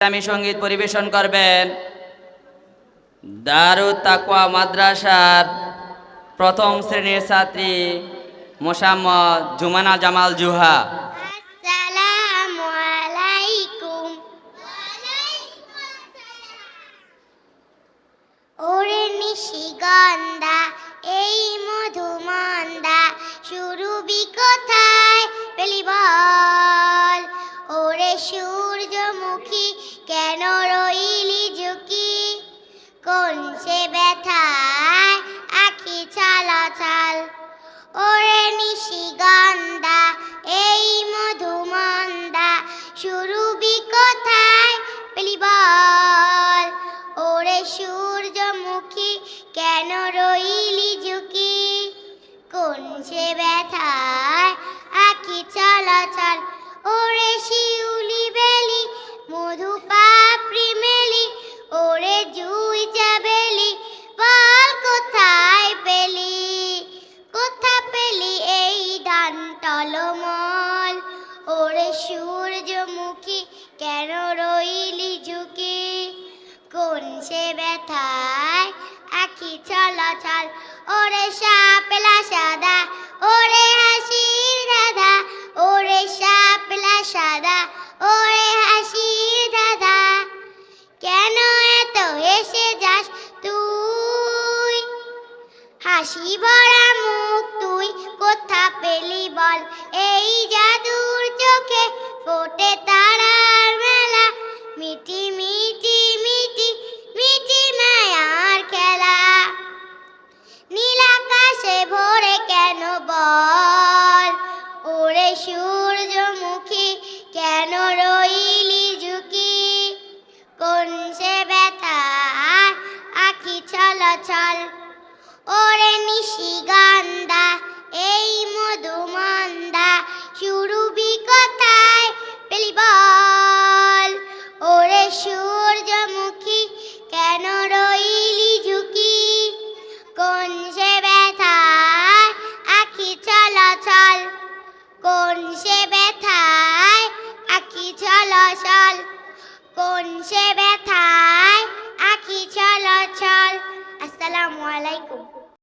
ইসলামী সঙ্গীত পরিবেশন করবেন দারুত তাকওয়া মাদ্রাসার প্রথম শ্রেণীর ছাত্রী মোসাম্মদ জুমানা জামাল জুহা। আসসালামু আলাইকুম। ওরে নিশিগন্ধা এই মধুমন্দা সুরবি কোথায় পেলি বল? ওরে সূর্যমুখী কেন রইলি ঝুঁকি? কোন সে ব্যথায় আখি ছালাছাল? ওরে নিশিগন্ধা এই মধুমন্দা সুরবি কোথায় পেলি বল? ওরে সূর্যমুখী কেন রইলি ঝুঁকি? কোন সে ব্যথায় আখি চলাচল? ওরে শিউলি বেলি মধু পাপড়ি মেলি, ওরে জুই চাবেলি বল কোথায় পেলি? কোথা পেলি এই ডান টলমল? ওরে সূর্যমুখী কেন রইলি ঝুঁকি? কোন সে ব্যথায় আখি চলাচল? ওরে শাপলা সাদা ওরে হাসির দাদা, ওরে শাপলা সাদা ওরে হাসির দাদা, কেন এত হেসে যাস তুই? হাসি ভরা মুখ তুই কোথা পেলি বল? এই জাদুর চোখে ফোটে তারার মেলা, মিটি মিটি মিটি মিটি মায়ার খেলা। নীল আকাশে ভোরে কেন বল? ওরে সূর্যমুখী কেন রইলি ঝুঁকি? কোন সে ব্যথায় আখি ছলছল? ওরে নিশিগন্ধা এই মধুমন্দা সুরবি কোথায় পেলি বল? ওরে সূর্যমুখী কেন রইলি ঝুঁকি? কোন সে ব্যথায় আখি চলাচল? কোন সে ব্যথায় আখি চলাচল? কোন সে